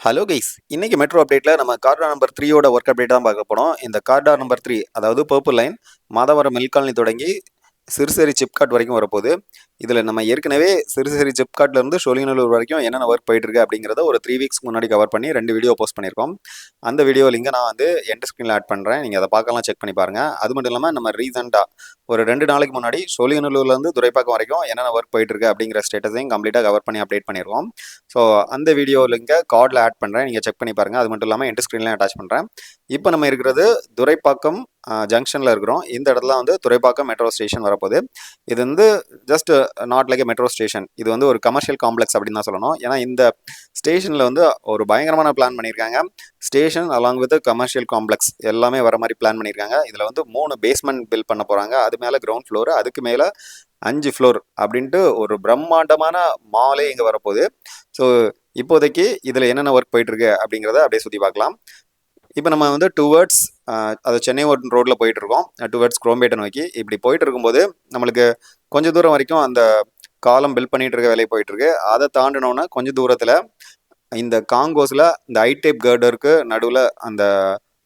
Hello guys, இன்னைக்கு metro அப்டேட்ல நம்ம corridor number 3யோட work update தான் பார்க்க போறோம். இந்த காரிடார் நம்பர் 3 அதாவது purple line Madhavaram mill colony தொடங்கி சிறுசேரி சிப்காட் வரைக்கும் வரப்போகுது. இதில் நம்ம ஏற்கனவே சிறுசேரி சிப்காட்ல இருந்து சோழிங்கநல்லூர் வரைக்கும் என்னென்ன ஒர்க் போயிட்டு இருக்கு அப்படிங்கிறத ஒரு 3 வீக்ஸ் முன்னாடி கவர் பண்ணி 2 வீடியோ போஸ்ட் பண்ணியிருக்கோம். அந்த வீடியோ லிங்கை நான் வந்து எண்ட் ஸ்க்ரீனில் ஆட் பண்ணுறேன். நீங்கள் அதை பார்க்கலாம், செக் பண்ணி பாருங்க. அது மட்டும் இல்லாமல் நம்ம ரீசெண்டாக ஒரு 2 நாளைக்கு முன்னாடி சோழிங்கநல்லூர்லேருந்து துரைப்பாக்கம் வரைக்கும் என்னென்ன ஒர்க் போயிட்டு இருக்கு அப்படிங்கிற ஸ்டேட்டஸையும் கம்ப்ளீட்டாக கவர் பண்ணி அப்டேட் பண்ணியிருக்கோம். ஸோ அந்த வீடியோ லிங்கை கார்டில் ஆட் பண்ணுறேன், நீங்கள் செக் பண்ணி பாருங்கள். அது மட்டும் இல்லாமல் எண்ட் ஸ்க்ரீன்லேயும் அட்டாச் பண்ணுறேன். இப்போ நம்ம இருக்கிறது துரைப்பாக்கம் ஜங்ஷனில் இருக்கிறோம். இந்த இடத்துல வந்து துரைப்பாக்கம் மெட்ரோ ஸ்டேஷன் வரப்போகுது. இது வந்து just not like metro station, இது வந்து ஒரு கமர்ஷியல் காம்ப்ளெக்ஸ் அப்படின்னு தான் சொல்லணும். ஏன்னா இந்த ஸ்டேஷனில் வந்து ஒரு பயங்கரமான பிளான் பண்ணியிருக்காங்க. Station along with commercial complex எல்லாமே வர மாதிரி பிளான் பண்ணியிருக்காங்க. இதில் வந்து 3 பேஸ்மெண்ட் பில்ட் பண்ண போகிறாங்க. அது மேலே கிரவுண்ட் ஃப்ளோர், அதுக்கு மேலே 5 ஃப்ளோர் அப்படின்ட்டு ஒரு பிரம்மாண்டமான மாலே இங்கே வரப்போகுது. ஸோ இப்போதைக்கு இதில் என்னென்ன ஒர்க் போயிட்டுருக்கு அப்படிங்கிறத அப்படியே சுற்றி பார்க்கலாம். இப்போ நம்ம வந்து டுவர்ட்ஸ் அது சென்னை ரோட்டில் போயிட்டு இருக்கோம். டுவர்ட்ஸ் குரோம்பேட்டை நோக்கி இப்படி போயிட்டு இருக்கும்போது நம்மளுக்கு கொஞ்சம் தூரம் வரைக்கும் அந்த காலம் பில்ட் பண்ணிட்டு இருக்க வேலையை போயிட்டு இருக்கு. அதை தாண்டினோன்னா கொஞ்சம் தூரத்தில் இந்த காங்கோஸில் இந்த ஐ டைப் கேர்டருக்கு நடுவில் அந்த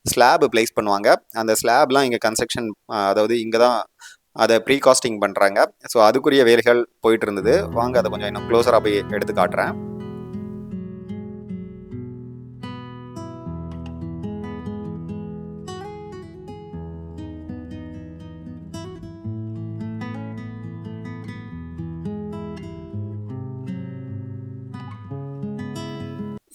ஸ்லாப் பிளேஸ் பண்ணுவாங்க. அந்த ஸ்லாப்லாம் இங்கே கன்ஸ்ட்ரக்ஷன், அதாவது இங்கே தான் அதை ப்ரீகாஸ்டிங் பண்ணுறாங்க. ஸோ அதுக்குரிய வேலைகள் போயிட்டு இருந்தது. வாங்க அதை கொஞ்சம் இன்னும் க்ளோஸராக போய் எடுத்து காட்டுறேன்.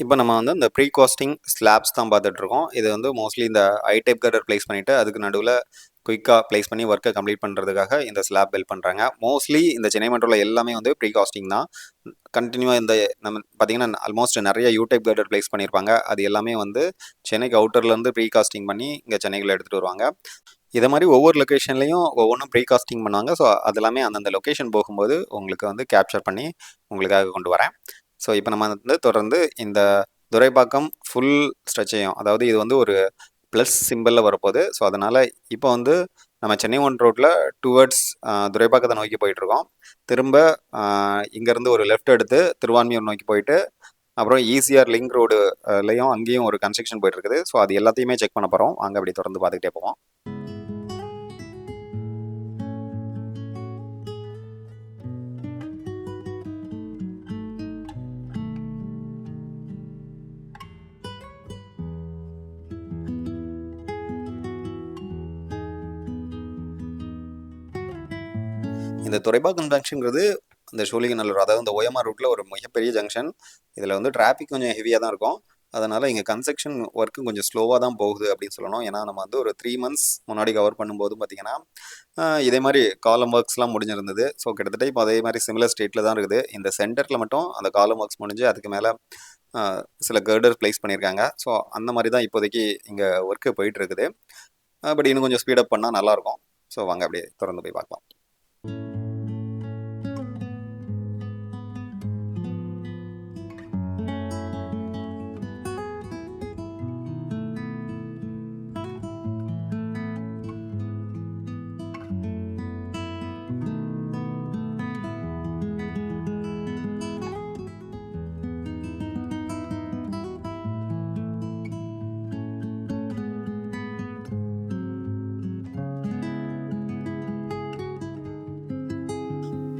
இப்போ நம்ம வந்து இந்த ப்ரீ காஸ்டிங் ஸ்லாப்ஸ் தான் பார்த்துட்ருக்கோம். இது வந்து மோஸ்ட்லி இந்த ஐ டைப் கட்டர் ப்ளேஸ் பண்ணிவிட்டு அதுக்கு நடுவில் குயிக்காக ப்ளேஸ் பண்ணி ஒர்க்கை கம்ப்ளீட் பண்ணுறதுக்காக இந்த ஸ்லாப் பில்ட் பண்ணுறாங்க. மோஸ்ட்லி இந்த சென்னை மெட்ரோவில் எல்லாமே வந்து ப்ரீ காஸ்டிங் தான். கண்டினியூவாக இந்த நம்ம பார்த்திங்கன்னா ஆல்மோஸ்ட் நிறைய யூ டைப் கட்டர் ப்ளேஸ் பண்ணியிருப்பாங்க. அது எல்லாமே வந்து சென்னைக்கு அவுட்டர்லேருந்து ப்ரீ காஸ்டிங் பண்ணி இங்கே சென்னைக்குள்ளே எடுத்துகிட்டு வருவாங்க. இதை மாதிரி ஒவ்வொரு லொக்கேஷன்லையும் ஒவ்வொன்றும் ப்ரீ காஸ்டிங் பண்ணுவாங்க. ஸோ அது எல்லாமே அந்தந்த லொக்கேஷன் போகும்போது உங்களுக்கு வந்து கேப்சர் பண்ணி உங்களுக்காக கொண்டு வரேன். ஸோ இப்போ நம்ம வந்து தொடர்ந்து இந்த துரைப்பாக்கம் ஃபுல் ஸ்ட்ரெச்சையும், அதாவது இது வந்து ஒரு ப்ளஸ் சிம்பிளில் வரப்போகுது. ஸோ அதனால் இப்போ வந்து நம்ம சென்னை ரோட்டில் டுவர்ட்ஸ் துரைப்பாக்கத்தை நோக்கி போயிட்டுருக்கோம். திரும்ப இங்கேருந்து ஒரு லெஃப்ட் எடுத்து திருவான்மியூர் நோக்கி போயிட்டு அப்புறம் ஈசிஆர் லிங்க் ரோடுலையும் அங்கேயும் ஒரு கன்ஸ்ட்ரக்ஷன் போயிட்டுருக்குது. ஸோ அது எல்லாத்தையுமே செக் பண்ண போகிறோம். அங்கே அப்படி தொடர்ந்து பார்த்துக்கிட்டே போவோம். இந்த துரைப்பாக்கம் ஜங்ஷனுங்கிறது இந்த சோழிங்கநல்லூர், அதாவது இந்த ஓஎம்ஆர் ரூட்டில் ஒரு மிகப்பெரிய ஜங்ஷன். இதில் வந்து டிராஃபிக் கொஞ்சம் ஹெவியாக தான் இருக்கும். அதனால் இங்கே கன்ஸ்ட்ரக்ஷன் ஒர்க்கும் கொஞ்சம் ஸ்லோவாக தான் போகுது அப்படின்னு சொல்லணும். ஏன்னா நம்ம வந்து ஒரு 3 மந்த்ஸ் முன்னாடி கவர் பண்ணும்போது பார்த்திங்கன்னா இதே மாதிரி காலம் ஒர்க்ஸ்லாம் முடிஞ்சிருந்தது. ஸோ கிட்டத்தட்ட இப்போ அதே மாதிரி சிமிலர் ஸ்டேட்டில் தான் இருக்குது. இந்த சென்டரில் மட்டும் அந்த காலம் ஒர்க்ஸ் முடிஞ்சு அதுக்கு மேலே சில கேர்டர் ப்ளேஸ் பண்ணியிருக்காங்க. ஸோ அந்த மாதிரி தான் இப்போதைக்கு இங்கே ஒர்க்கு போயிட்டுருக்குது. பட் இன்னும் கொஞ்சம் ஸ்பீடப் பண்ணால் நல்லாயிருக்கும். ஸோ வாங்க அப்படியே தொடர்ந்து போய் பார்க்கலாம்.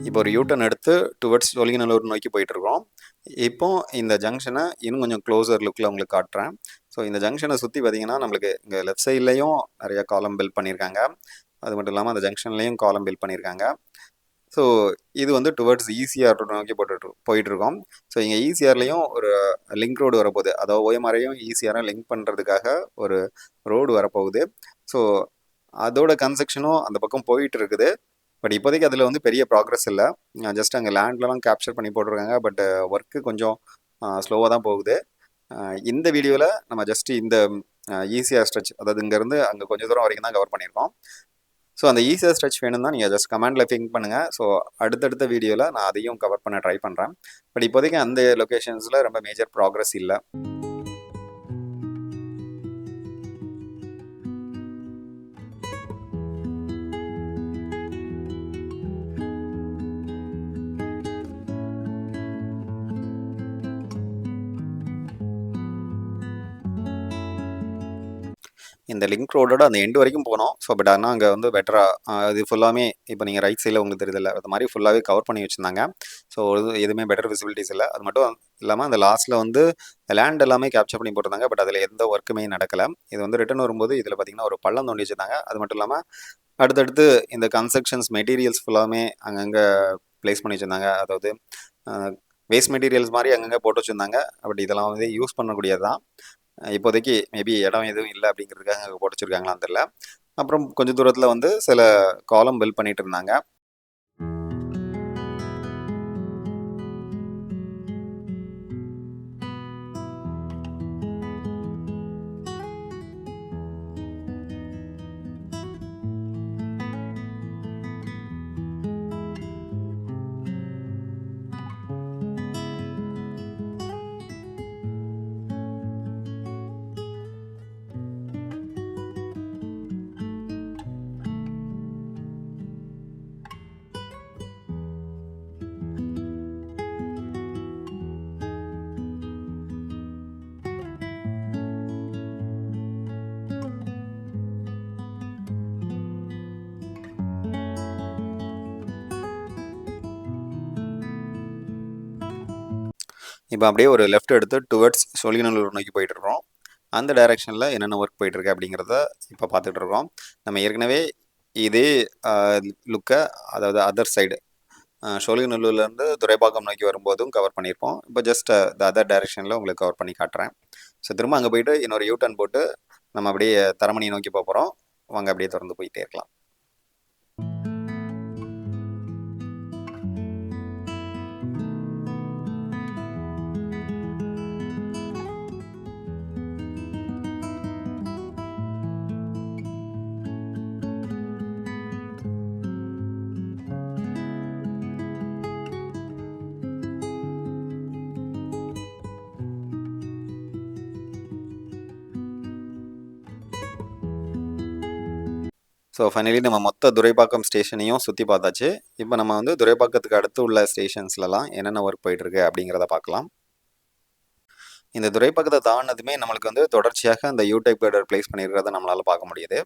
இப்போ ஒரு யூட்டர்ன் எடுத்து டுவர்ட்ஸ் சோழிங்கநல்லூர் நோக்கி போயிட்டுருக்கோம். இப்போ இந்த ஜங்ஷனை இன்னும் கொஞ்சம் க்ளோசர் லுக்கில் உங்களுக்கு காட்டுறேன். ஸோ இந்த ஜங்ஷனை சுற்றி பார்த்திங்கன்னா நம்மளுக்கு இங்கே லெஃப்ட் சைட்லேயும் நிறைய காலம் பில்ட் பண்ணியிருக்காங்க. அது மட்டும் இல்லாமல் அந்த ஜங்ஷன்லேயும் காலம் பில்ட் பண்ணியிருக்காங்க. ஸோ இது வந்து டுவர்ட்ஸ் ஈசிஆர் நோக்கி போயிட்டுருக்கோம். ஸோ இங்கே ஈசிஆர்லேயும் ஒரு லிங்க் ரோடு வரப்போகுது. அதாவது ஓஎம்ஆரையும் ஈசிஆரையும் லிங்க் பண்ணுறதுக்காக ஒரு ரோடு வரப்போகுது. ஸோ அதோட கன்ஸ்ட்ரக்ஷனும் அந்த பக்கம் போயிட்டு இருக்குது. பட் இப்போதைக்கு அதில் வந்து பெரிய ப்ராக்ரஸ் இல்லை. ஜஸ்ட் அங்கே லேண்ட்லலாம் கேப்சர் பண்ணி போட்டிருக்காங்க. பட் ஒர்க்கு கொஞ்சம் ஸ்லோவாக தான் போகுது. இந்த வீடியோவில் நம்ம ஜஸ்ட் இந்த ஈஸியாக ஸ்ட்ரெச், அதாவது இங்கேருந்து அங்கே கொஞ்சம் தூரம் வரைக்கும் தான் கவர் பண்ணியிருக்கோம். ஸோ அந்த ஈஸியாக ஸ்ட்ரெச் வேணும்னா நீங்கள் ஜஸ்ட் கமெண்டில் திங்க் பண்ணுங்கள். ஸோ அடுத்தடுத்த வீடியோவில் நான் அதையும் கவர் பண்ண ட்ரை பண்ணுறேன். பட் இப்போதைக்கு அந்த லொக்கேஷன்ஸில் ரொம்ப மேஜர் ப்ராக்ரஸ் இல்லை. இந்த லிங்க் ரோடோட அந்த எண்டு வரைக்கும் போனோம். ஸோ பட் ஆனால் அங்கே வந்து பெட்டராக இது ஃபுல்லாமே இப்போ நீங்கள் ரைட் சைடில் உங்களுக்கு தெரியுதில்ல, அது மாதிரி ஃபுல்லாகவே கவர் பண்ணி வச்சுருந்தாங்க. ஸோ எதுவுமே பெட்டர் விசிபிலிட்டிஸ் இல்லை. அது மட்டும் இல்லாமல் அந்த லாஸ்ட்டில் வந்து லேண்ட் எல்லாமே கேப்சர் பண்ணி போட்டிருந்தாங்க. பட் அதில் எந்த ஒர்க்குமே நடக்கலை. இது வந்து ரிட்டர்ன் வரும்போது இதில் பார்த்தீங்கன்னா ஒரு பள்ளம் தோண்டி வச்சுருந்தாங்க. அது மட்டும் இல்லாமல் அடுத்தடுத்து இந்த கன்ஸ்ட்ரக்ஷன்ஸ் மெட்டீரியல்ஸ் ஃபுல்லாமே அங்கங்கே ப்ளேஸ் பண்ணி வச்சுருந்தாங்க. அதாவது வேஸ்ட் மெட்டீரியல்ஸ் மாதிரி அங்கங்கே போட்டு வச்சுருந்தாங்க. பட் இதெல்லாம் வந்து யூஸ் பண்ணக்கூடியது தான். இப்போதைக்கு மேபி இடம் எதுவும் இல்லை அப்படிங்கிறதுக்காக அங்கே போட்டு வச்சுருக்காங்களான்னு தெரியல. அப்புறம் கொஞ்சம் தூரத்தில் வந்து சில காலம் பில்ட் பண்ணிட்டு இருந்தாங்க. இப்போ அப்படியே ஒரு லெஃப்ட் எடுத்து டுவர்ட்ஸ் சோழிங்கநல்லூர் நோக்கி போயிட்டு இருக்கோம். அந்த டைரெக்ஷனில் என்னென்ன ஒர்க் போயிட்டுருக்கு அப்படிங்கிறத இப்போ பார்த்துட்டு இருக்கோம். நம்ம ஏற்கனவே இதே லுக்கை, அதாவது அதர் சைடு சோழிங்கநல்லூர்லேருந்து துரைப்பாக்கம் நோக்கி வரும்போதும் கவர் பண்ணியிருப்போம். இப்போ ஜஸ்ட் த அதர் டைரெக்ஷனில் உங்களுக்கு கவர் பண்ணி காட்டுறேன். ஸோ திரும்ப அங்கே போயிட்டு இன்னொரு யூ டர்ன் போட்டு நம்ம அப்படியே தரமணி நோக்கி போக போகிறோம். வாங்க அப்படியே தொடர்ந்து போயிட்டே இருக்கலாம். ஸோ ஃபைனலி நம்ம மொத்த துரைப்பாக்கம் ஸ்டேஷனையும் சுற்றி பார்த்தாச்சு. இப்போ நம்ம வந்து துரைப்பாக்கத்துக்கு அடுத்து உள்ள ஸ்டேஷன்ஸ்லலாம் என்னென்ன ஒர்க் போயிட்டுருக்கு அப்படிங்கிறத பார்க்கலாம். இந்த துரைப்பாக்கத்தை தாண்டினதுமே நம்மளுக்கு வந்து தொடர்ச்சியாக அந்த யூ டைப் கேடர் பிளேஸ் பண்ணியிருக்கிறத நம்மளால் பார்க்க முடியுது.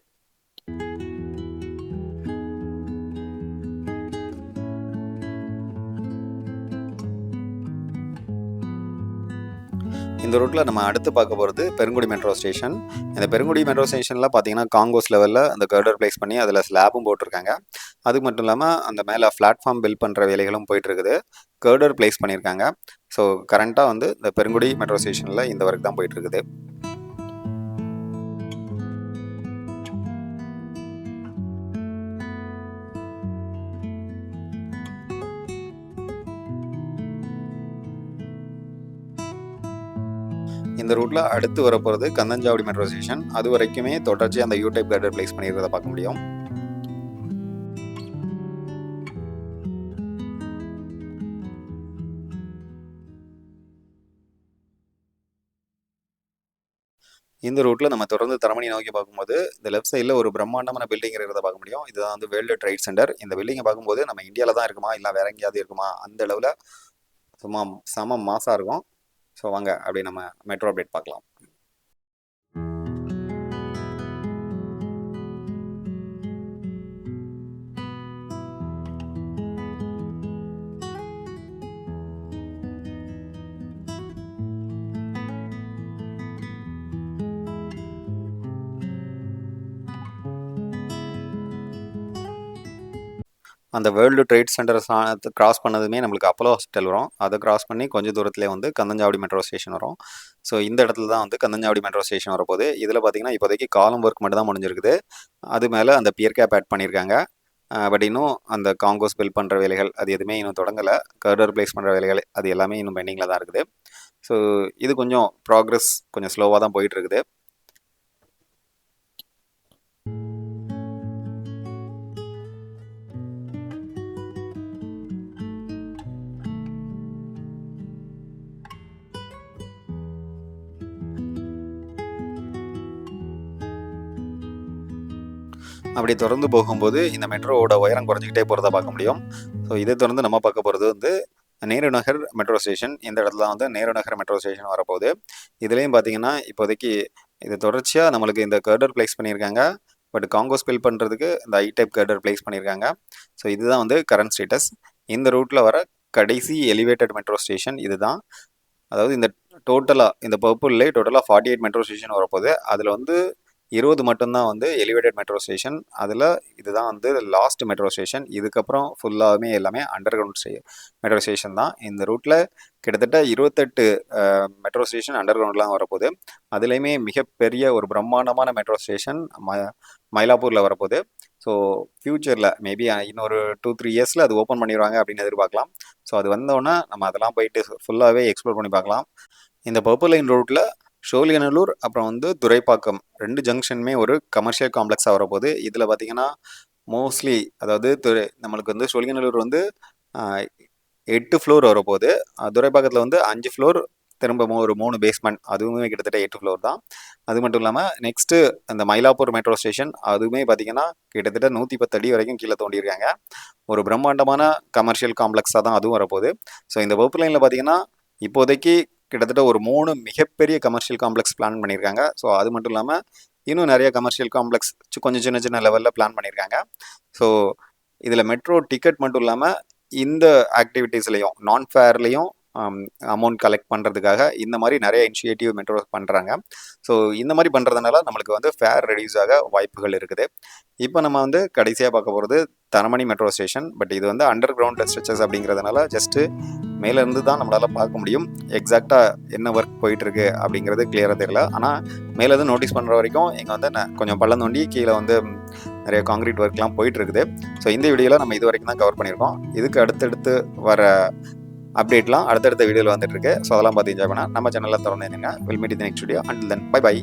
இந்த ரூட்டில் நம்ம அடுத்து பார்க்க போகிறது பெருங்குடி மெட்ரோ ஸ்டேஷன். இந்த பெருங்குடி மெட்ரோ ஸ்டேஷனில் பார்த்தீங்கன்னா காங்கோஸ் லெவலில் அந்த கர்டர் பிளேஸ் பண்ணி அதில் ஸ்லாப்பும் போட்டிருக்காங்க. அது மட்டும் இல்லாமல் அந்த மேலே பிளாட்ஃபார்ம் பில்ட் பண்ணுற வேலைகளும் போயிட்டுருக்குது. கர்டர் பிளேஸ் பண்ணியிருக்காங்க. ஸோ கரண்ட்டாக வந்து இந்த பெருங்குடி மெட்ரோ ஸ்டேஷனில் இந்த ஒர்க் தான் போயிட்டுருக்குது. இந்த ரூட்டில் அடுத்து வரப்போகிறது கந்தஞ்சாவடி மெட்ரோ ஸ்டேஷன். அது வரைக்குமே தொடர்ச்சி அந்த யூ டைப் கர்டர் பிளேஸ் பண்ணியிருக்கிறத பார்க்க முடியும். இந்த ரூட்டில் நம்ம தொடர்ந்து தரமணி நோக்கி பார்க்கும்போது இந்த லெஃப்ட் சைடில் ஒரு பிரம்மாண்டமான பில்டிங் இருக்கிறத பார்க்க முடியும். இதுதான் வந்து வேர்ல்டு ட்ரேட் சென்டர். இந்த பில்டிங்கை பார்க்கும்போது நம்ம இந்தியாவில் தான் இருக்குமா இல்லை வேற எங்கேயாவது இருக்குமா அந்த அளவில் சும்மா செம மாசாக இருக்கும். ஸோ வாங்க அப்படி நம்ம மெட்ரோ அப்டேட் பார்க்கலாம். அந்த வேர்ல்டு ட்ரேட் சென்டர் கிராஸ் பண்ணதுமே நம்மளுக்கு அப்போலோ ஹாஸ்பிட்டல் வரும். அதை கிராஸ் பண்ணி கொஞ்சம் தூரத்துலேயே வந்து கந்தஞ்சாவடி மெட்ரோ ஸ்டேஷன் வரும். ஸோ இந்த இடத்துல தான் வந்து கந்தஞ்சாவடி மெட்ரோ ஸ்டேஷன் வரப்போகுது. இதில் பார்த்தீங்கன்னா இப்போதைக்கு காலம் ஒர்க் மட்டும் தான் முடிஞ்சிருக்குது. அது மேலே அந்த பியர் கேப் ஆட் பண்ணியிருக்காங்க. பட் இன்னும் அந்த காங்கோஸ் பில்ட் பண்ணுற வேலைகள் அது எதுவுமே இன்னும் தொடங்கலை. கர்டர் பிளேஸ் பண்ணுற வேலைகள் அது எல்லாமே இன்னும் பெண்டிங்கில் தான் இருக்குது. ஸோ இது கொஞ்சம் ப்ராக்ரஸ் கொஞ்சம் ஸ்லோவாக தான் போயிட்டுருக்குது. அப்படி தொடர்ந்து போகும்போது இந்த மெட்ரோவோட உயரம் குறைஞ்சிக்கிட்டே போகிறத பார்க்க முடியும். ஸோ இதை தொடர்ந்து நம்ம பார்க்க போகிறது வந்து நேரு நகர் மெட்ரோ ஸ்டேஷன். இந்த இடத்துல வந்து நேரு நகர் மெட்ரோ ஸ்டேஷன் வரப்போகுது. இதுலேயும் பார்த்தீங்கன்னா இப்போதைக்கு இது தொடர்ச்சியாக நம்மளுக்கு இந்த கர்டர் பிளேஸ் பண்ணியிருக்காங்க. பட் காங்கோ ஸ்பெல் பண்ணுறதுக்கு இந்த ஐ டைப் கர்டர் பிளேஸ் பண்ணியிருக்காங்க. ஸோ இதுதான் வந்து கரண்ட் ஸ்டேட்டஸ். இந்த ரூட்டில் வர கடைசி எலிவேட்டட் மெட்ரோ ஸ்டேஷன் இதுதான். அதாவது இந்த டோட்டலாக இந்த பர்பிள்லே டோட்டலாக 48 மெட்ரோ ஸ்டேஷன் வரப்போகுது. அதில் வந்து 20 மட்டும்தான் வந்து எலிவேட்டட் மெட்ரோ ஸ்டேஷன். அதில் இதுதான் வந்து லாஸ்ட் மெட்ரோ ஸ்டேஷன். இதுக்கப்புறம் ஃபுல்லாகவே எல்லாமே அண்டர் கிரவுண்ட் மெட்ரோ ஸ்டேஷன் தான். இந்த ரூட்டில் கிட்டத்தட்ட 28 மெட்ரோ ஸ்டேஷன் அண்டர் கிரவுண்ட்லாம் வரப்போகுது. அதுலேயுமே மிகப்பெரிய ஒரு பிரம்மாண்டமான மெட்ரோ ஸ்டேஷன் மயிலாப்பூரில் வரப்போகுது. ஸோ ஃப்யூச்சரில் மேபி இன்னொரு 2-3 இயர்ஸில் அது ஓப்பன் பண்ணிடுவாங்க அப்படின்னு எதிர்பார்க்கலாம். ஸோ அது வந்தோடனே நம்ம அதெல்லாம் போயிட்டு ஃபுல்லாகவே எக்ஸ்ப்ளோர் பண்ணி பார்க்கலாம். இந்த பர்பிள் லைன் ரோட்டில் சோழிங்கநல்லூர் அப்புறம் வந்து துரைப்பாக்கம் 2 ஜங்ஷனுமே ஒரு கமர்ஷியல் காம்ப்ளெக்ஸாக வரப்போகுது. இதில் பார்த்தீங்கன்னா மோஸ்ட்லி அதாவது நம்மளுக்கு வந்து சோழிங்கநல்லூர் வந்து 8 ஃப்ளோர் வரப்போகுது. துரைப்பாக்கத்தில் வந்து 5 ஃப்ளோர், திரும்ப ஒரு 3 பேஸ்மெண்ட், அதுவுமே கிட்டத்தட்ட 8 ஃப்ளோர் தான். அது மட்டும் இல்லாமல் நெக்ஸ்ட்டு அந்த மயிலாப்பூர் மெட்ரோ ஸ்டேஷன் அதுவுமே பார்த்தீங்கன்னா கிட்டத்தட்ட 110 அடி வரைக்கும் கீழே தோண்டியிருக்காங்க. ஒரு பிரம்மாண்டமான கமர்ஷியல் காம்ப்ளெக்ஸாக தான் அதுவும் வரப்போகுது. ஸோ இந்த பர்பிள் லைனில் பார்த்தீங்கன்னா இப்போதைக்கு கிட்டத்தட்ட ஒரு 3 மிகப்பெரிய கமர்ஷியல் காம்ப்ளெக்ஸ் பிளான் பண்ணியிருக்காங்க. ஸோ அது மட்டும் இல்லாமல் இன்னும் நிறைய கமர்ஷியல் காம்ப்ளெக்ஸ் கொஞ்சம் சின்ன சின்ன லெவலில் பிளான் பண்ணியிருக்காங்க. ஸோ இதில் மெட்ரோ டிக்கெட் மட்டும் இல்லாமல் இந்த ஆக்டிவிட்டீஸ்லையும் நான் ஃபேர்லேயும் அமௌண்ட் கலெக்ட் பண்ணுறதுக்காக இந்த மாதிரி நிறைய இனிஷியேட்டிவ் மெட்ரோ பண்ணுறாங்க. ஸோ இந்த மாதிரி பண்ணுறதுனால நம்மளுக்கு வந்து ஃபேர் ரெடியூஸ் ஆக வாய்ப்புகள் இருக்குது. இப்போ நம்ம வந்து கடைசியாக பார்க்க போகிறது தரமணி மெட்ரோ ஸ்டேஷன். பட் இது வந்து அண்டர் கிரவுண்ட் ஸ்ட்ரெச்சஸ் அப்படிங்கிறதுனால ஜஸ்ட்டு மேலேருந்து தான் நம்மளால் பார்க்க முடியும். எக்ஸாக்டாக என்ன ஒர்க் போயிட்டுருக்கு அப்படிங்கிறது கிளியராக தெரியல. ஆனால் மேலேருந்து நோட்டீஸ் பண்ணுற வரைக்கும் இங்கே வந்து கொஞ்சம் பள்ளம் தோண்டி கீழே வந்து நிறைய காங்கிரீட் ஒர்க்லாம் போயிட்டுருக்குது. ஸோ இந்த வீடியோவில் நம்ம இது வரைக்கும் தான் கவர் பண்ணியிருக்கோம். இதுக்கு அடுத்தடுத்து வர அப்டேட்லாம் அடுத்தடுத்த வீடியோவில் வந்துட்டு இருக்கு. ஸோ அதெல்லாம் பார்த்து என்ஜாய் பண்ணால் நம்ம சேனலில் திறந்து will meet in next video. Until then bye by.